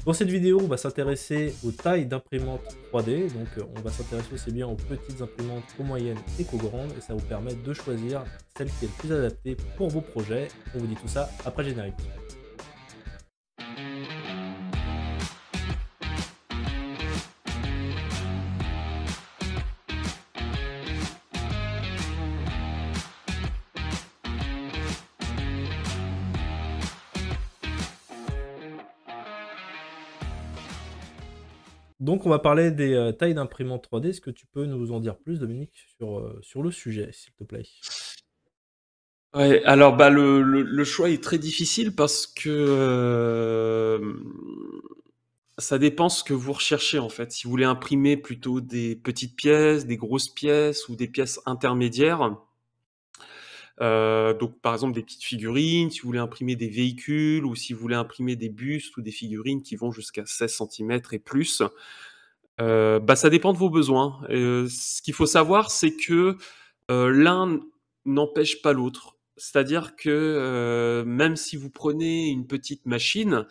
Dans cette vidéo, on va s'intéresser aux tailles d'imprimantes 3D. Donc, on va s'intéresser aussi bien aux petites imprimantes qu'aux moyennes et qu'aux grandes. Et ça va vous permettre de choisir celle qui est le plus adaptée pour vos projets. On vous dit tout ça après le générique. Donc, on va parler des tailles d'imprimantes 3D. Est-ce que tu peux nous en dire plus, Dominique, sur le sujet, s'il te plaît? Ouais, alors bah le choix est très difficile parce que ça dépend ce que vous recherchez en fait. Si vous voulez imprimer plutôt des petites pièces, des grosses pièces ou des pièces intermédiaires, donc par exemple des petites figurines, si vous voulez imprimer des véhicules ou si vous voulez imprimer des bustes ou des figurines qui vont jusqu'à 16 centimètres et plus, bah ça dépend de vos besoins. Ce qu'il faut savoir, c'est que l'un n'empêche pas l'autre. C'est-à-dire que, même si vous prenez une petite machine,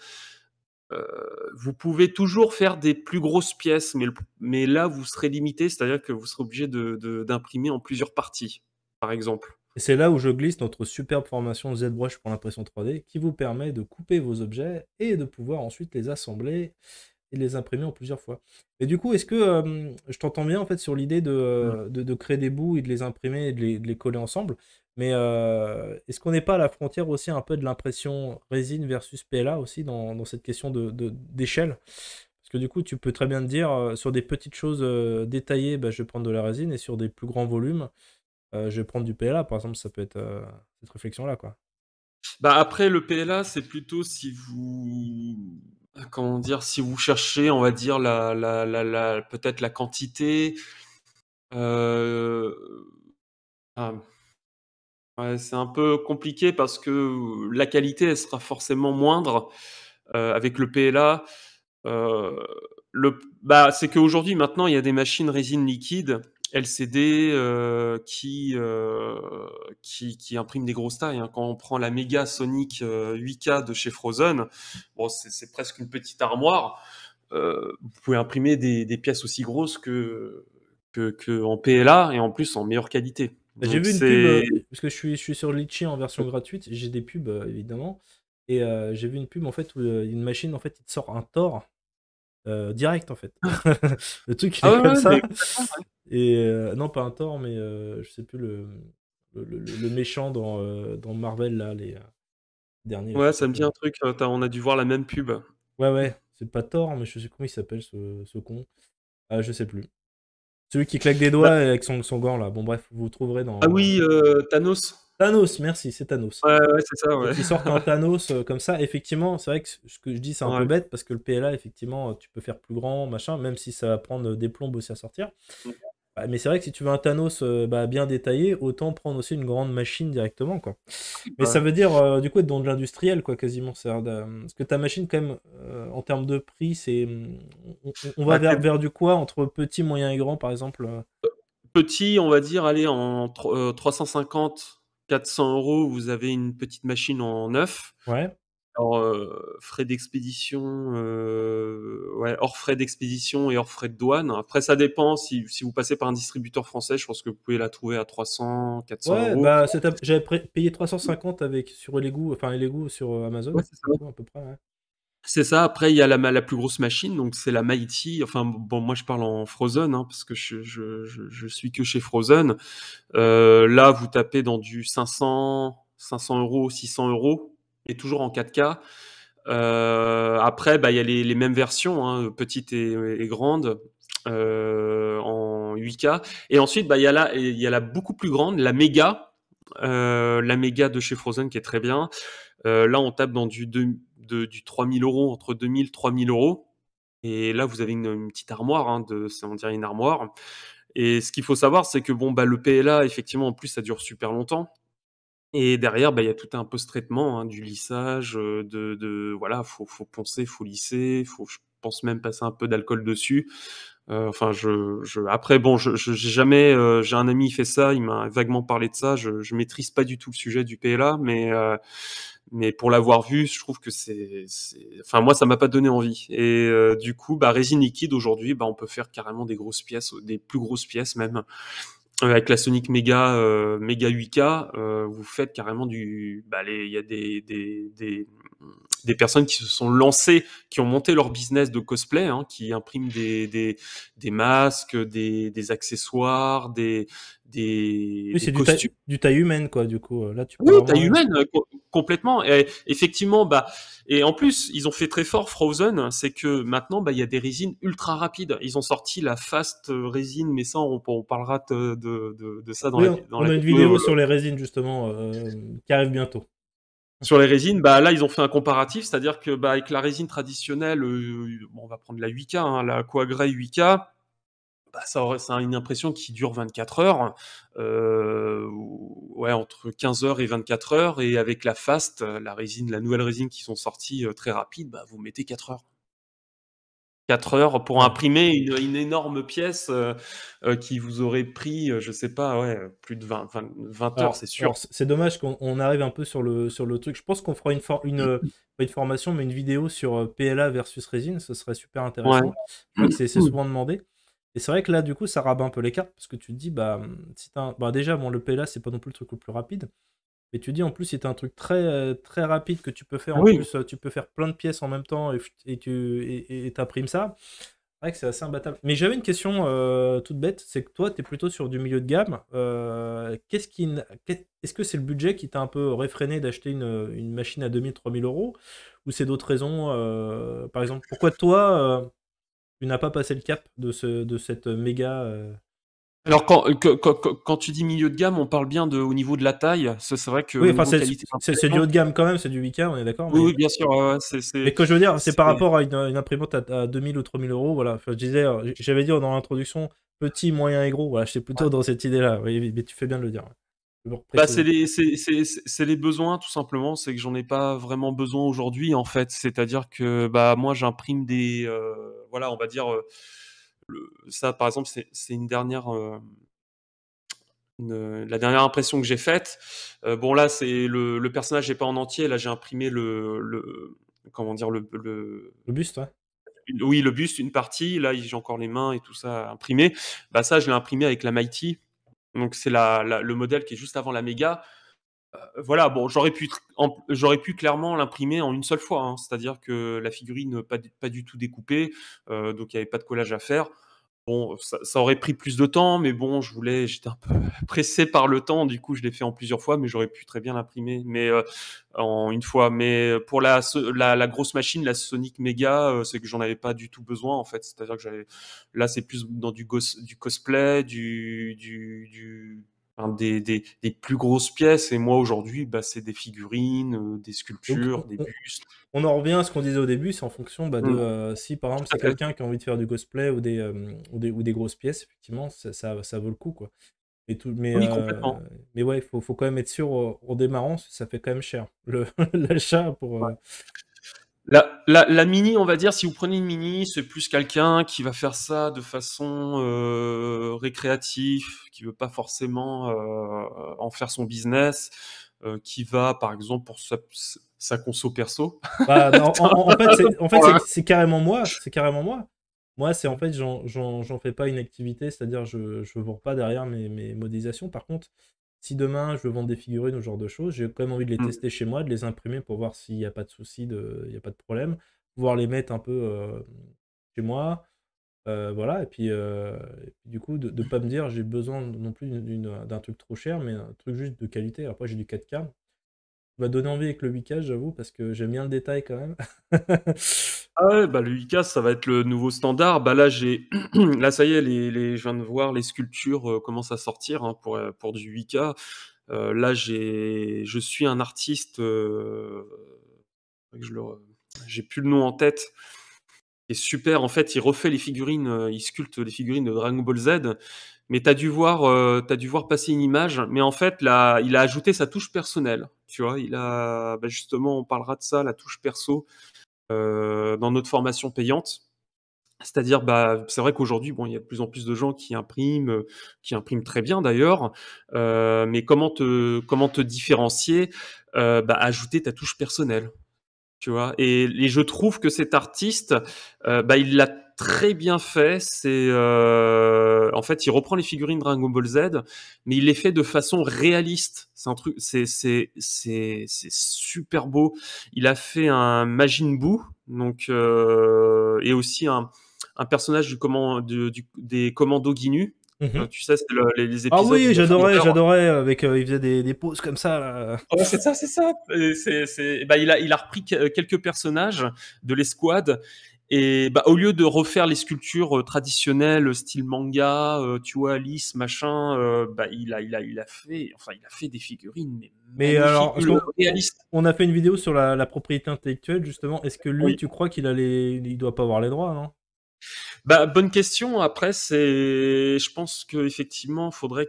heu, vous pouvez toujours faire des plus grosses pièces, mais là, vous serez limité, c'est-à-dire que vous serez obligé d'imprimer en plusieurs parties, par exemple. Et c'est là où je glisse notre superbe formation ZBrush pour l'impression 3D qui vous permet de couper vos objets et de pouvoir ensuite les assembler et les imprimer en plusieurs fois. Et du coup, est-ce que je t'entends bien en fait sur l'idée Mmh. de créer des bouts et de les imprimer et de les coller ensemble, mais est-ce qu'on n'est pas à la frontière aussi un peu de l'impression résine versus PLA aussi dans cette question d'échelle? Parce que du coup, tu peux très bien te dire, sur des petites choses détaillées, bah, je vais prendre de la résine, et sur des plus grands volumes, je vais prendre du PLA, par exemple, ça peut être cette réflexion-là, quoi. Bah, après le PLA, c'est plutôt si vous comment dire? Si vous cherchez, on va dire la peut-être la quantité, heu, ah ouais, c'est un peu compliqué parce que la qualité, elle sera forcément moindre, avec le PLA. Heu, bah, c'est qu'aujourd'hui, maintenant, il y a des machines résine liquide LCD, qui impriment des grosses tailles, hein. Quand on prend la méga Sonic, 8K de chez Frozen, bon, c'est presque une petite armoire. Vous pouvez imprimer des pièces aussi grosses que en PLA et en plus en meilleure qualité. Bah, j'ai Donc vu une pub, c'est parce que je suis sur Litchi en version gratuite, j'ai des pubs, évidemment, et j'ai vu une pub, en fait, où, une machine, en fait, il te sort un Thor, direct, en fait. Le truc, il ah est ouais, comme ouais, mais ça, et non, pas un Thor, mais je sais plus le méchant dans Marvel, là, les derniers, je ouais, sais plus ça me dit comment. un truc, on a dû voir la même pub. Ouais, ouais, c'est pas Thor, mais je sais comment il s'appelle, ce con. Ah, je sais plus. Celui qui claque des Bah, doigts avec son gant, là. Bon, bref, vous trouverez ah dans oui, Thanos. Thanos, merci, c'est Thanos. Ouais, ouais, c'est ça, Et ouais. qui sortent un Thanos comme ça, effectivement, c'est vrai que ce que je dis, c'est un peu Ouais. bête parce que le PLA, effectivement, tu peux faire plus grand, machin, même si ça va prendre des plombes aussi à sortir. Mmh. Bah, mais c'est vrai que si tu veux un Thanos bah, bien détaillé, autant prendre aussi une grande machine directement, quoi. Mais ça Ouais. veut dire, du coup, être dans de l'industriel, quoi, quasiment. Parce que ta machine, quand même, en termes de prix, on va Bah, vers, tu vers du quoi entre petit, moyen et grand, par exemple petit, on va dire, allez, en 350-400 €, vous avez une petite machine en neuf. Ouais. Alors, frais d'expédition, ouais, hors frais d'expédition et hors frais de douane. Après, ça dépend si vous passez par un distributeur français, je pense que vous pouvez la trouver à 300-400 Ouais, €. bah, j'avais payé 350 sur Elegoo, enfin Elegoo sur Ouais, Amazon, c'est du ça. coup, à peu près, ouais. C'est ça. Après, il y a la plus grosse machine, donc c'est la Mighty. Enfin, bon, moi, je parle en Frozen, hein, parce que je suis que chez Frozen. Là, vous tapez dans du 500 €, 600 € et toujours en 4K. Après, bah, il y a les mêmes versions, hein, petites et grandes, en 8K. Et ensuite, bah, il y a la beaucoup plus grande, la méga de chez Frozen qui est très bien. Là, on tape dans du 3 000 €, entre 2 000 3 000 €. Et là, vous avez une petite armoire, hein, on dirait une armoire. Et ce qu'il faut savoir, c'est que bon, bah, le PLA, effectivement, en plus, ça dure super longtemps. Et derrière, bah, il y a tout un post-traitement, hein, du lissage, voilà, faut poncer, faut lisser, je pense même passer un peu d'alcool dessus. Enfin, après, bon, j'ai jamais, j'ai un ami qui fait ça, il m'a vaguement parlé de ça. Je maîtrise pas du tout le sujet du PLA, Mais pour l'avoir vu, je trouve que enfin moi ça m'a pas donné envie. Et du coup, résine liquide aujourd'hui, on peut faire carrément des grosses pièces, des plus grosses pièces même. Avec la Sonic Mega 8K, vous faites carrément il y a des personnes qui se sont lancées, qui ont monté leur business de cosplay, hein, qui impriment des masques, des accessoires, Oui, des c'est costumes. du taille humaine, quoi, du coup. Là, tu peux Oui, vraiment. taille humaine, complètement. Et effectivement, et en plus, ils ont fait très fort Frozen, c'est que maintenant, il y a des résines ultra rapides. Ils ont sorti la fast résine, mais ça, on parlera de ça Oui, dans on la a une vidéo. vidéo sur les résines, justement, qui arrive bientôt. Sur les résines, là, ils ont fait un comparatif, c'est-à-dire que avec la résine traditionnelle, on va prendre la 8K, hein, la Coagray 8K, ça a une impression qui dure 24 heures, ouais, entre 15 heures et 24 heures, et avec la Fast, la nouvelle résine qui sont sorties très rapide, vous mettez 4 heures. 4 heures pour Ouais. imprimer une énorme pièce qui vous aurait pris, je sais pas, ouais, plus de 20 heures, c'est sûr. Alors c'est dommage qu'on arrive un peu sur le truc. Je pense qu'on fera pas une formation, mais une vidéo sur PLA versus résine. Ce serait super Ouais. intéressant. Je crois que c'est souvent demandé. Et c'est vrai que là, du coup, ça rabat un peu les cartes parce que tu te dis, si déjà, bon, le PLA, c'est pas non plus le truc le plus rapide. Mais tu dis, en plus, si t'as un truc très rapide que tu peux faire, Ah en oui. plus, tu peux faire plein de pièces en même temps et t'imprimes ça. C'est vrai que c'est assez imbattable. Mais j'avais une question toute bête, c'est que toi, tu es plutôt sur du milieu de gamme. Est-ce que c'est le budget qui t'a un peu réfréné d'acheter une machine à 2000-3000 euros? Ou c'est d'autres raisons? Par exemple, pourquoi toi, tu n'as pas passé le cap de cette méga... Alors quand tu dis milieu de gamme, on parle bien au niveau de la taille. C'est vrai que Oui, au enfin, niveau qualité c'est du d'impression. haut de gamme quand même, c'est du 8K, on est d'accord, Oui, mais... oui, bien sûr. Ouais, ouais, Mais que je veux dire, c'est par c'est- rapport à une imprimante à 2000 ou 3000 euros. Voilà. Enfin, je disais, j'avais dit dans l'introduction, petit, moyen et gros. Voilà, j'étais plutôt dans cette idée-là. Oui, mais tu fais bien de le dire. Ouais. Je veux c'est préciser. les besoins, tout simplement. C'est que j'en ai pas vraiment besoin aujourd'hui, en fait. C'est-à-dire que moi, j'imprime voilà, on va dire, ça, par exemple, c'est la dernière impression que j'ai faite. Bon, là, c'est le personnage n'est pas en entier. Là, j'ai imprimé comment dire, Le buste, ouais. oui, le buste, une partie. Là, j'ai encore les mains et tout ça imprimé. Ça, je l'ai imprimé avec la Mighty. Donc, c'est le modèle qui est juste avant la Mega. Voilà, bon, j'aurais pu clairement l'imprimer en une seule fois, hein. C'est-à-dire que la figurine pas du tout découpée, donc il y avait pas de collage à faire. Bon, ça aurait pris plus de temps, mais bon, j'étais un peu pressé par le temps, du coup, je l'ai fait en plusieurs fois, mais j'aurais pu très bien l'imprimer, mais en une fois. Mais pour la grosse machine, la Sonic Mega, c'est que j'en avais pas du tout besoin, en fait. C'est-à-dire que là, c'est plus dans du cosplay, enfin, des plus grosses pièces. Et moi, aujourd'hui, c'est des figurines, des Donc, sculptures, des bustes. on en revient à ce qu'on disait au début, c'est en fonction de Mm. si, par exemple, Tout à c'est fait. quelqu'un qui a envie de faire du cosplay ou des grosses pièces, effectivement, ça vaut le coup, quoi. Et tout, Oui, complètement. mais ouais, faut quand même être sûr en démarrant, ça fait quand même cher. L'achat pour. La mini, on va dire, si vous prenez une mini, c'est plus quelqu'un qui va faire ça de façon récréative, qui veut pas forcément en faire son business, qui va, par exemple, pour sa conso perso. En fait, Voilà. c'est carrément moi. C'est carrément moi. Moi, c'est en fait, j'en fais pas une activité, c'est-à-dire je vends pas derrière mes modélisations. Par contre, si demain je veux vendre des figurines ou ce genre de choses, j'ai quand même envie de les Mm. tester chez moi, de les imprimer pour voir s'il n'y a pas de souci, il n'y a pas de problème, pouvoir les mettre un peu chez moi. Voilà, et puis du coup, de pas me dire j'ai besoin non plus d'un truc trop cher, mais un truc juste de qualité. Après, j'ai du 4K. Ça m'a donné envie avec le 8K, j'avoue, parce que j'aime bien le détail quand même. Ah ouais, le ICAS, ça va être le nouveau standard. Là, là, ça y est, je viens de voir les sculptures commencent à sortir, hein, pour du 8K. Là, je suis un artiste, je le, j'ai plus le nom en tête, qui est super. En fait, il refait les figurines, il sculpte les figurines de Dragon Ball Z. Mais t'as dû voir passer une image. Mais en fait, là, il a ajouté sa touche personnelle. Tu vois, justement, on parlera de ça, la touche perso, dans notre formation payante. C'est-à-dire, bah, c'est vrai qu'aujourd'hui, bon, il y a de plus en plus de gens qui impriment très bien d'ailleurs, mais comment te différencier? Bah, ajouter ta touche personnelle. Tu vois? Et je trouve que cet artiste, bah, il l'a très bien fait. En fait, il reprend les figurines Dragon Ball Z, mais il les fait de façon réaliste. C'est un truc, c'est super beau. Il a fait un Majin Buu, donc et aussi un personnage des Commandos Ginyu. Mhm. Tu sais, c'est les Ah épisodes où oui, il y a Freezer. j'adorais, avec, il faisait des poses comme ça, là. Ouais, c'est ça, c'est ça. Et bah, il a repris quelques personnages de l'escouade. Et bah, au lieu de refaire les sculptures traditionnelles, style manga, tu vois, Alice, machin, bah, il a fait des figurines mais Mais alors, magnifiques, parce qu'on réalistes. on a fait une vidéo sur la propriété intellectuelle, justement. Est-ce que lui, Oui. tu crois il doit pas avoir les droits, non? Bah, bonne question. Après, je pense qu'effectivement, faudrait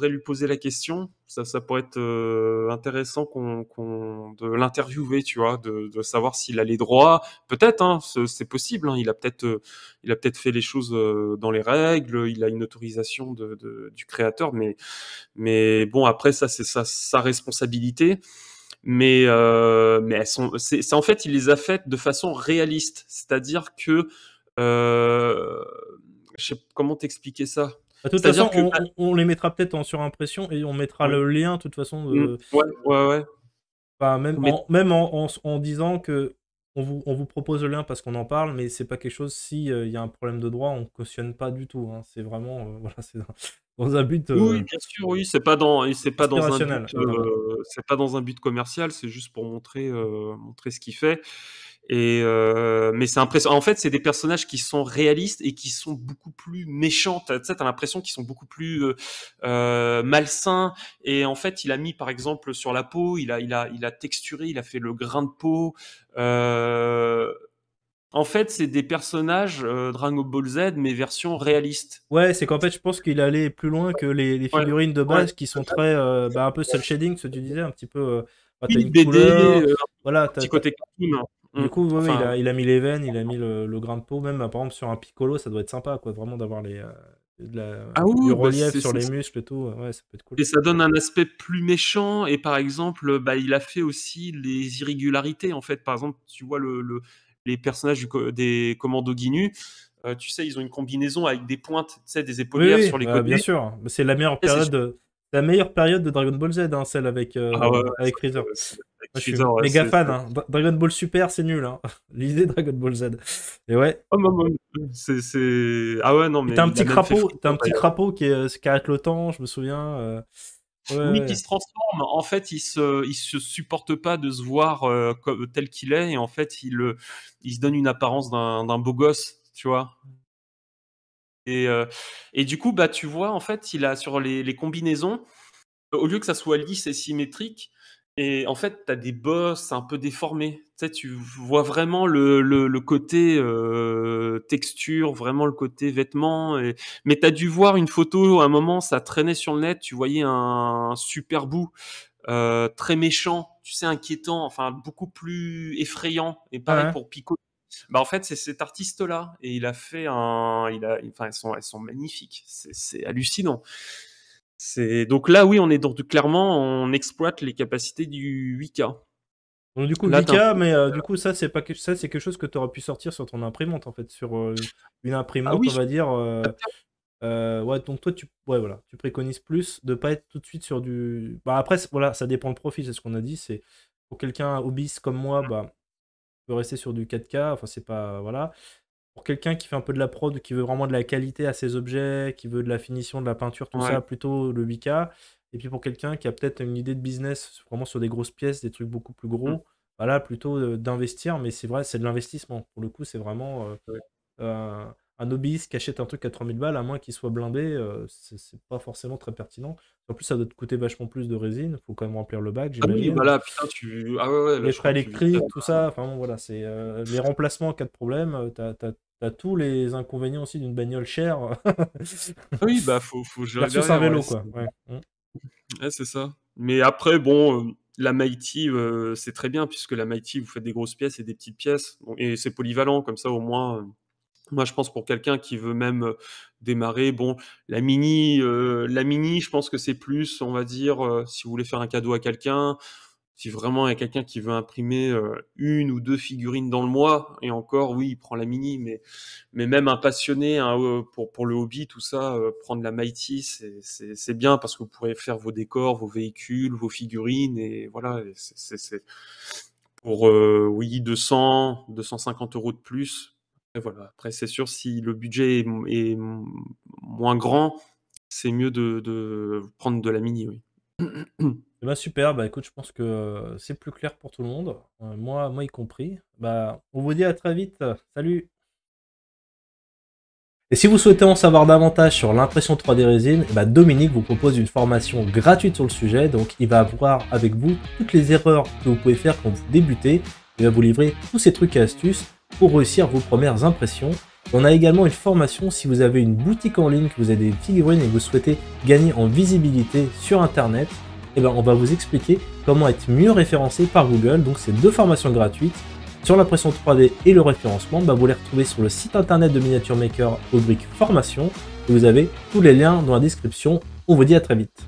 lui poser la question. Ça pourrait être intéressant de l'interviewer, tu vois, de savoir s'il a les droits. Peut-être, hein, c'est possible. Hein, il a peut-être fait les choses dans les règles. Il a une autorisation du créateur, mais bon, après, ça, c'est sa responsabilité. Mais en fait, il les a faites de façon réaliste. C'est-à-dire que euh, je sais comment t'expliquer ça. Bah, de toute façon, C'est-à-dire que on les mettra peut-être en surimpression et on mettra oui, le lien, de toute façon, de. ouais, ouais, ouais. Enfin, même Mais en disant que on vous propose le lien parce qu'on en parle, mais c'est pas quelque chose, si il y a un problème de droit, on cautionne pas du tout, hein. C'est vraiment, voilà, c'est dans un but oui, bien sûr, oui, c'est pas dans un but, inspirationnel. Voilà. commercial, c'est juste pour montrer ce qu'il fait. Mais c'est impressionnant. En fait, c'est des personnages qui sont réalistes et qui sont beaucoup plus méchants. Tu sais, t'as l'impression qu'ils sont beaucoup plus malsains. Et en fait, il a mis, par exemple, sur la peau, il a texturé, il a fait le grain de peau. Euh, En fait, c'est des personnages Dragon Ball Z, mais version réaliste. Ouais, c'est qu'en fait, je pense qu'il allait plus loin que les Ouais, figurines de ouais. base qui sont très, bah, un peu cel shading, ce que tu disais, un petit peu, bah, tu Oui, une BD, couleur, un voilà, petit côté cartoon. du coup, ouais, ouais, Enfin, il a mis les veines, il a mis le grain de peau, même, par exemple, sur un Piccolo, ça doit être sympa, quoi, vraiment d'avoir ah du oui, bah relief sur les muscles et tout, ouais, ça peut être cool. et ça donne un aspect plus méchant. Et par exemple, bah, il a fait aussi les irrégularités. En fait, par exemple, tu vois les personnages des Commandos Ginyu, tu sais, ils ont une combinaison avec des pointes, tu sais, des Oui, épaulières oui, sur les bah, bien côtés. sûr. Bah, Et c'est la meilleure période de Dragon Ball Z, hein, celle Ah ouais, ouais, avec Freezer. avec Moi, je suis Freezer, ouais, méga fan, hein. Dragon Ball Super, c'est nul, hein. Lisez Dragon Ball Z. Et ouais. oh, non, non, ah ouais, non, Et mais il a même fait t'as un Freezer petit d'ailleurs. crapaud qui arrête le temps, je me souviens. Ouais, Oui, ouais. qui se transforme. En fait, il se supporte pas de se voir tel qu'il est, et en fait, il se donne une apparence d'un beau gosse, tu vois. Et du coup, bah, tu vois, en fait, il a sur les combinaisons, au lieu que ça soit lisse et symétrique, et en fait, tu as des bosses un peu déformées. Tu sais, tu vois vraiment le côté texture, vraiment le côté vêtement. Mais tu as dû voir une photo, à un moment, ça traînait sur le net, tu voyais un super bout très méchant, tu sais, inquiétant, enfin beaucoup plus effrayant. Et Ouais, pareil ouais. pour Pico. Bah, en fait, c'est cet artiste-là, et il a fait enfin, elles sont magnifiques, c'est hallucinant. Donc là, oui, clairement, on exploite les capacités du 8K. Donc, du coup, Là, t'as un 8K, peu- mais du coup, ça, c'est quelque chose que tu aurais pu sortir sur ton imprimante, en fait, sur une Ah imprimante, oui, on va dire. capteur. Ouais, donc toi, ouais, voilà, tu préconises plus de pas être tout de suite sur du. Bah après, voilà, ça dépend le profil, c'est ce qu'on a dit. C'est pour quelqu'un hobbyiste comme moi, bah, on peut rester sur du 4K. Enfin, c'est pas, voilà. Pour quelqu'un qui fait un peu de la prod, qui veut vraiment de la qualité à ses objets, qui veut de la finition, de la peinture, tout Ouais. ça, plutôt le 8K. Et puis pour quelqu'un qui a peut-être une idée de business, vraiment sur des grosses pièces, des trucs beaucoup plus Mm. gros, voilà, plutôt d'investir. Mais c'est vrai, c'est de l'investissement. Pour le coup, c'est vraiment Ouais. un hobbyiste qui achète un truc à 3000 balles, à moins qu'il soit blindé, c'est pas forcément très pertinent. En plus, ça doit te coûter vachement plus de résine. Faut quand même remplir le bac, Ah oui, j'imagine. bah là, putain, ah ouais, ouais, là, Les je frais crois que tu vis ta. électriques, tout ça. Enfin bon, voilà, c'est les remplacements en cas de problème. T'as tous les inconvénients aussi d'une bagnole chère Ah oui, bah faut gérer versus un derrière, ouais. vélo, quoi. Ouais. Mm. Ouais, c'est ça. Mais après, bon, la Mighty, c'est très bien, puisque la Mighty, vous faites des grosses pièces et des petites pièces, et c'est polyvalent, comme ça, au moins. Moi, je pense pour quelqu'un qui veut même, démarrer, bon, la mini, je pense que c'est plus, on va dire, si vous voulez faire un cadeau à quelqu'un, si vraiment il y a quelqu'un qui veut imprimer, 1 ou 2 figurines dans le mois et encore, oui, il prend la mini, mais même un passionné, pour le hobby, tout ça, prendre la Mighty, c'est bien parce que vous pourrez faire vos décors, vos véhicules, vos figurines et voilà et c'est pour, oui, 200-250 € de plus. Et voilà, après c'est sûr si le budget est moins grand, c'est mieux de prendre de la mini, oui. Eh bah, super, bah, écoute, je pense que, c'est plus clair pour tout le monde, moi y compris. Bah, on vous dit à très vite, salut! Et si vous souhaitez en savoir davantage sur l'impression 3D résine, eh bah, Dominique vous propose une formation gratuite sur le sujet, donc il va voir avec vous toutes les erreurs que vous pouvez faire quand vous débutez, il va vous livrer tous ces trucs et astuces pour réussir vos premières impressions. On a également une formation si vous avez une boutique en ligne, que vous avez des figurines et que vous souhaitez gagner en visibilité sur internet, eh ben, on va vous expliquer comment être mieux référencé par Google. Donc c'est 2 formations gratuites sur l'impression 3D et le référencement. Bah, vous les retrouvez sur le site internet de Miniature Maker, rubrique formation. Et vous avez tous les liens dans la description. On vous dit à très vite.